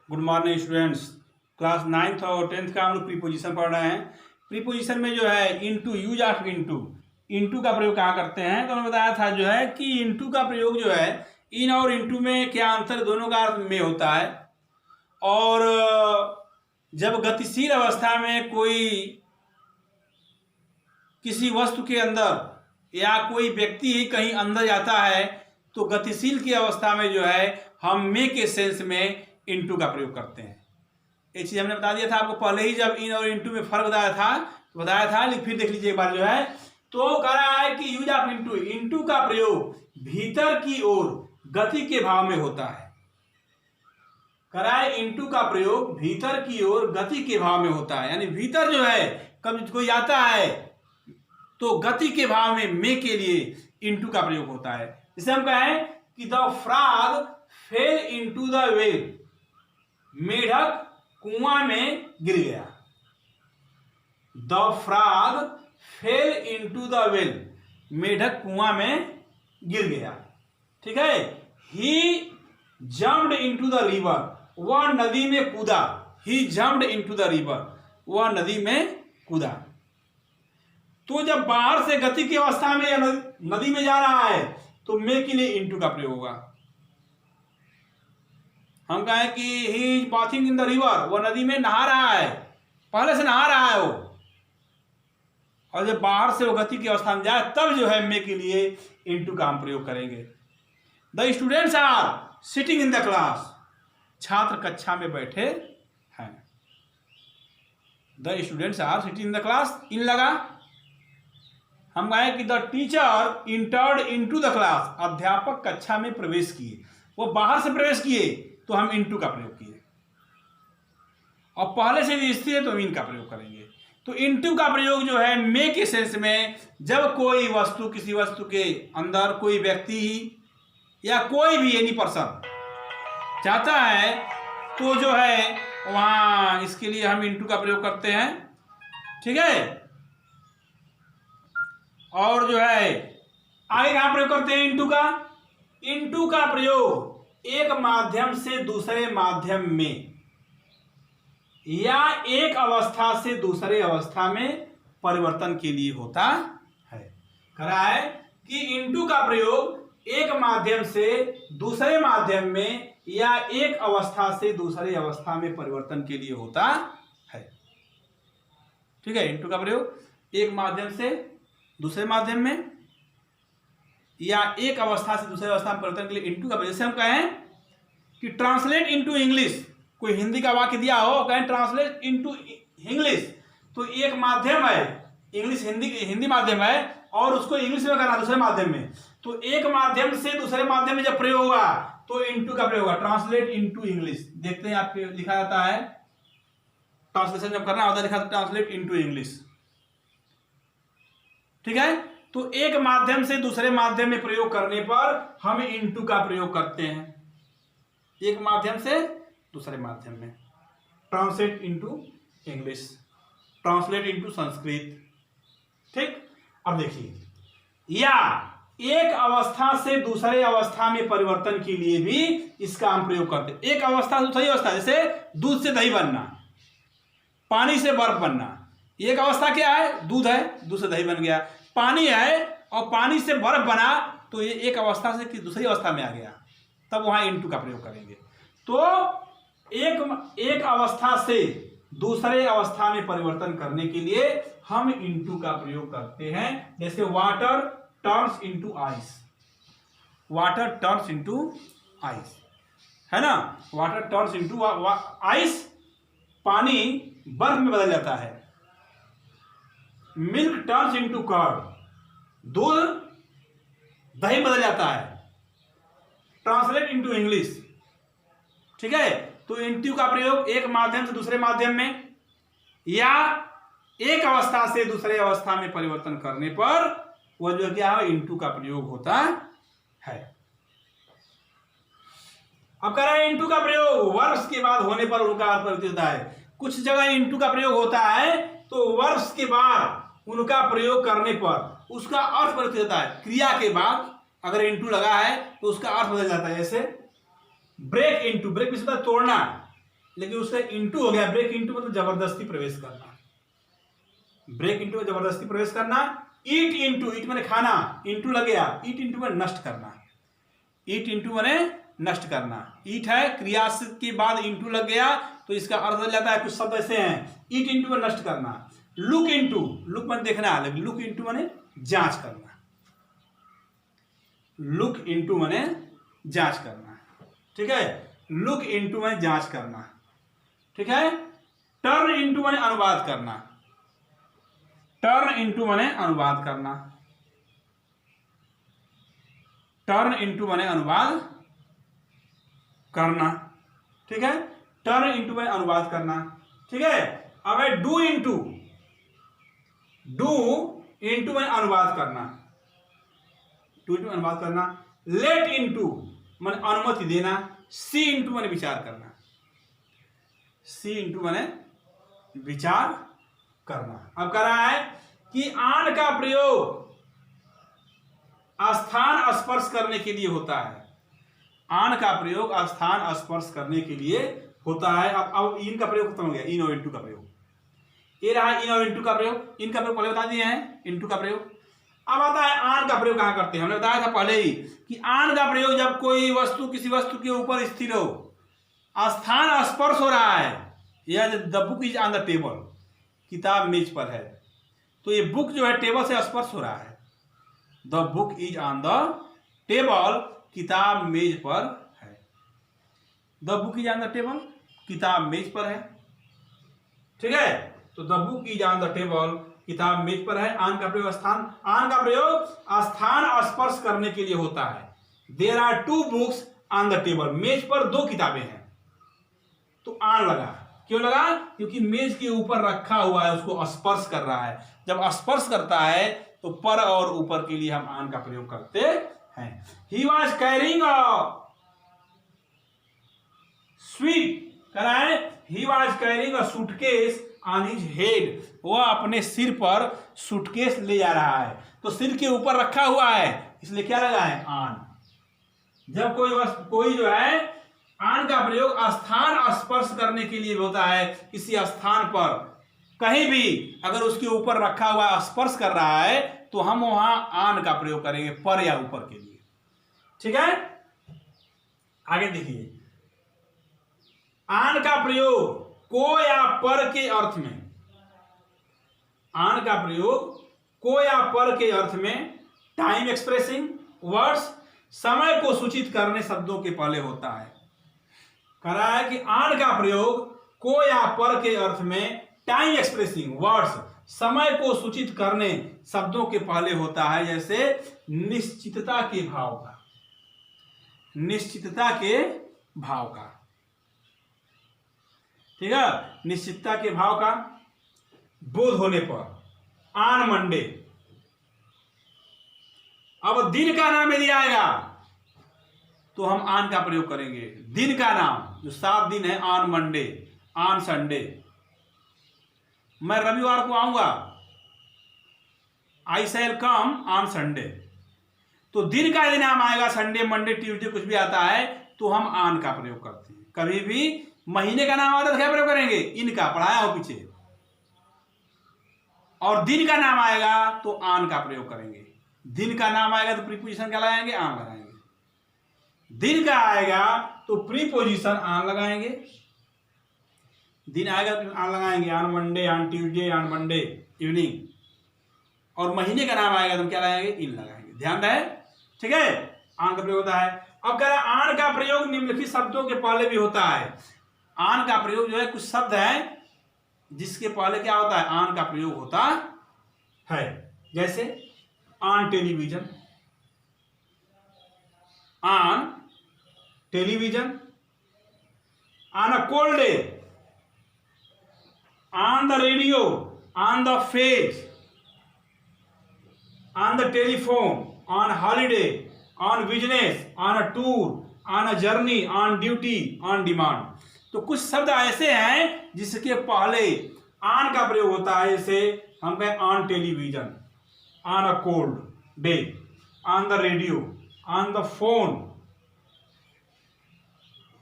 Good morning students. Class 9th और 10th का हम लोग प्रीपोजिशन पढ़ रहे हैं। प्रीपोजिशन में जो है इनटू, यूज ऑफ इनटू का प्रयोग कहाँ करते हैं, तो हमने बताया था जो है कि इनटू का प्रयोग जो है इन और इनटू में क्या अंतर, दोनों का अर्थ में होता है। और जब गतिशील अवस्था में कोई किसी वस्तु के अंदर या कोई व्यक्ति ही कहीं अंदर जाता है तो गतिशील की अवस्था में जो है हम में के सेंस में इनटू का प्रयोग करते हैं। ये चीज़ हमने बता दिया था आपको पहले ही, जब इन और इनटू में फर्क बताया था तो बताया था, लेकिन फिर देख लीजिए एक बार जो है। तो कह रहा है कि यूज ऑफ इनटू का प्रयोग भीतर की ओर गति के भाव में होता है। कह रहा है इनटू का प्रयोग भीतर की ओर गति के भाव में होता है, यानी भीतर जो है कब कोई आता है तो गति के भाव में के लिए इनटू का प्रयोग होता है। जैसे हम कहें कि the frog fail into the well, मेढक कुआं में गिर गया। The frog fail into the well, मेढक कुआं में गिर गया। ठीक है। ही जम्प्ड इनटू द रिवर, वह नदी में कूदा। ही जम्प्ड इनटू द रिवर, वह नदी में कूदा। तो जब बाहर से गति की अवस्था में या नदी में जा रहा है तो में के लिए इनटू का प्रयोग होगा। हम कहें कि he is bathing in the river, वह नदी में नहा रहा है, पहले से नहा रहा है वो, और जब बाहर से वो गति की अवस्था में जाए तब जो है में के लिए इनटू का हम प्रयोग करेंगे। The students are sitting in the class, छात्र कक्षा में बैठे हैं। The students are sitting in the class, इन लगा। हम कहें कि the teacher entered into the class, अध्यापक कक्षा में प्रवेश किए। वो बाहर से प्रवेश किए तो हम इनटू का प्रयोग किए, और पहले से भी स्थिर है तो इन का प्रयोग करेंगे। तो इनटू का प्रयोग जो है में के सेंस में, जब कोई वस्तु किसी वस्तु के अंदर कोई व्यक्ति या कोई भी एनी पर्सन चाहता है तो जो है वहां इसके लिए हम इनटू का प्रयोग करते हैं। ठीक है। और जो है आगे कहां प्रयोग करते हैं इनटू का? इनटू का प्रयोग एक माध्यम से दूसरे माध्यम में या एक अवस्था से दूसरे अवस्था में परिवर्तन के लिए होता है। कह रहा है कि इनटू का प्रयोग एक माध्यम से दूसरे माध्यम में या एक अवस्था से दूसरे अवस्था में परिवर्तन के लिए होता है। ठीक है। इनटू का प्रयोग एक माध्यम से दूसरे माध्यम में या एक अवस्था से दूसरे अवस्था में परिवर्तन के लिए इनटू का प्रयोग। जैसे हम कहें कि ट्रांसलेट इनटू इंग्लिश, कोई हिंदी का वाक्य दिया हो, कहें ट्रांसलेट इनटू इंग्लिश, तो एक माध्यम है इंग्लिश, हिंदी माध्यम है और उसको इंग्लिश में करना दूसरे माध्यम में, तो एक माध्यम से दूसरे माध्यम में जब प्रयोग होगा तो इनटू का प्रयोग होगा। ट्रांसलेट इनटू इंग्लिश देखते हैं आपके लिखा जाता है, ट्रांसलेशन जब करना होता है लिखा ट्रांसलेट इनटू इंग्लिश। ठीक है। तो एक माध्यम से दूसरे माध्यम में प्रयोग करने पर हम इनटू का प्रयोग करते हैं। एक माध्यम से दूसरे माध्यम में, translate into English, translate into Sanskrit. ठीक। अब देखिए, या एक अवस्था से दूसरे अवस्था में परिवर्तन के लिए भी इसका हम प्रयोग करते हैं। एक अवस्था से दूसरी अवस्था, जैसे दूध से दही बनना, पानी से बर्फ बनना, एक अवस्था क्या है? दूध है, दूध से दही बन गया। पानी है और पानी से बर्फ बना तो ये एक अवस्था से दूसरी अवस्था में आ गया, तब वहां इनटू का प्रयोग करेंगे। तो एक अवस्था से दूसरे अवस्था में परिवर्तन करने के लिए हम इनटू का प्रयोग करते हैं। जैसे water turns into ice, water turns into ice, है ना। वाटर टर्न्स इनटू आइस, पानी बर्फ में बदल जाता है। मिल्क टर्न्स इनटू कर्ड, दूध दही बदल जाता है। Translate into English. ठीक है। तो इनटू का प्रयोग एक माध्यम से दूसरे माध्यम में या एक अवस्था से दूसरे अवस्था में परिवर्तन करने पर वह जो क्या है इनटू का प्रयोग होता है। अब कह रहा है इनटू का प्रयोग वर्ष के बाद होने पर उनका अर्थ परिवर्तित होता है। कुछ जगह इनटू का प्रयोग होता है तो वर्ष के बाद उनका प्रयोग करने पर उसका अर्थ परिवर्तित होता है। क्रिया के बाद अगर इनटू लगा है तो उसका अर्थ बदल जाता है। जैसे ब्रेक इनटू, ब्रेक किस होता है? तोड़ना, लेकिन उसका इंटू हो गया। ब्रेक इंटू मतलब जबरदस्ती प्रवेश करना, ब्रेक इंटू में जबरदस्ती प्रवेश करना। ईट इंटू, ईट मैंने खाना, इंटू लग गया, ईट इंटू में नष्ट करना, ईट इंटू मैंने नष्ट करना। ईट है क्रिया के बाद इंटू लग गया तो इसका अर्थ बदल जाता है। कुछ शब्द ऐसे हैं, ईट इंटू में नष्ट करना। लुक इंटू, लुक मैंने देखना है, लेकिन लुक इंटू मैंने जांच करना, लुक इंटू मैंने जांच करना, ठीक है। लुक इंटू मैंने जांच करना, ठीक है। टर्न इंटू मैंने अनुवाद करना, टर्न इंटू मैंने अनुवाद करना, टर्न इंटू मैंने अनुवाद करना, ठीक है। टर्न इंटू मैंने अनुवाद करना, ठीक है। अब है डू इंटू, डू इंटू मैंने अनुवाद करना, डू इंटू अनुवाद करना। लेट इंटू मैंने अनुमति देना। सी इंटू मैंने विचार करना, सी इंटू मैंने विचार करना। अब कह रहा है कि आन का प्रयोग स्थान स्पर्श करने के लिए होता है, आन का प्रयोग स्थान स्पर्श करने के लिए होता है। अब इन का प्रयोग खत्म हो गया, इन और इंटू का प्रयोग, ये रहा इन और इंटू का प्रयोग। इन का प्रयोग पहले बता दिए हैं, इंटू का प्रयोग। अब आता है आन का प्रयोग कहां करते हैं, हमने बताया था पहले ही कि आन का प्रयोग जब कोई वस्तु किसी वस्तु के ऊपर स्थिर हो, स्थान स्पर्श हो रहा है, या the book is on the table, किताब मेज पर है, तो ये बुक जो है टेबल से स्पर्श हो रहा है। The book is on the table, किताब मेज पर है। The book is on the table, किताब मेज पर है, ठीक है। तो the book is on the table, किताब मेज पर है। आन का प्रयोग स्थान, आन का प्रयोग स्थान स्पर्श करने के लिए होता है। There are two books on the table, मेज पर दो किताबें हैं, तो आन लगा। क्यों लगा? क्योंकि मेज के ऊपर रखा हुआ है, उसको स्पर्श कर रहा है। जब स्पर्श करता है तो पर और ऊपर के लिए हम आन का प्रयोग करते हैं। He was carrying a sweet, कह रहा है he was carrying a suitcase on his head, वह अपने सिर पर सूटकेस ले जा रहा है। तो सिर के ऊपर रखा हुआ है, इसलिए क्या लगा है? आन। जब कोई जो है आन का प्रयोग स्थान स्पर्श करने के लिए होता है, किसी स्थान पर कहीं भी अगर उसके ऊपर रखा हुआ स्पर्श कर रहा है तो हम वहां आन का प्रयोग करेंगे, पर या ऊपर के लिए, ठीक है। आगे देखिए, आन का प्रयोग को या पर के अर्थ में, आन का प्रयोग को या पर के अर्थ में टाइम एक्सप्रेसिंग वर्ड्स, समय को सूचित करने शब्दों के पहले होता है। कह रहा है कि आन का प्रयोग को या पर के अर्थ में टाइम एक्सप्रेसिंग वर्ड्स, समय को सूचित करने शब्दों के पहले होता है। जैसे निश्चितता के भाव का, निश्चितता के भाव का, ठीक है, निश्चितता के भाव का। बोध होने पर, ऑन मंडे। अब दिन का नाम यदि आएगा तो हम ऑन का प्रयोग करेंगे। दिन का नाम जो 7 दिन है, ऑन मंडे, ऑन संडे। मैं रविवार को आऊंगा, आई शैल कम ऑन संडे। तो दिन का यदि नाम आएगा, संडे, मंडे, ट्यूसडे कुछ भी आता है तो हम ऑन का प्रयोग करते हैं। कभी भी महीने का नाम आता है तो क्या प्रयोग करेंगे? इनका, पढ़ाया हो पीछे। और दिन का नाम आएगा तो ऑन का प्रयोग करेंगे। दिन का नाम आएगा तो प्रीपोजिशन क्या लगाएंगे? ऑन लगाएंगे। दिन का आएगा तो प्रीपोजिशन ऑन लगाएंगे। दिन आएगा तो ऑन लगाएंगे, on Monday, on Tuesday, on Monday evening. और महीने का नाम आएगा तो हम क्या लगाएंगे? इन लगाएंगे। ध्यान रहे, ठीक है। ऑन का प्रयोग होता है। अब कह रहा है ऑन का प्रयोग निम्नलिखित शब्दों के पहले भी होता है। ऑन का प्रयोग जो है, कुछ शब्द है जिसके पहले क्या होता है? ऑन का प्रयोग होता है। जैसे on television, on television, on a cold day, on the radio, on the phase, on the telephone, on holiday, on business, on a tour, on a journey, on duty, on demand. तो कुछ शब्द ऐसे हैं जिसके पहले on का प्रयोग होता है। जैसे हम कहें on television, on a cold day, on the radio, on the phone,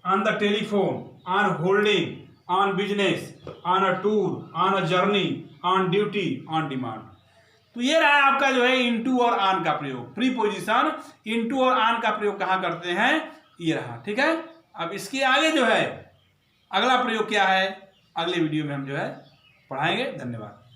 on the telephone, on holding, on business, on a tour, on a journey, on duty, on demand. तो ये रहा आपका जो है इनटू और ऑन का प्रयोग। Preposition into और ऑन का प्रयोग कहाँ करते हैं, ये रहा। ठीक है, अब इसके आगे जो है अगला प्रयोग क्या है, अगले वीडियो में हम जो है पढ़ाएंगे। धन्यवाद।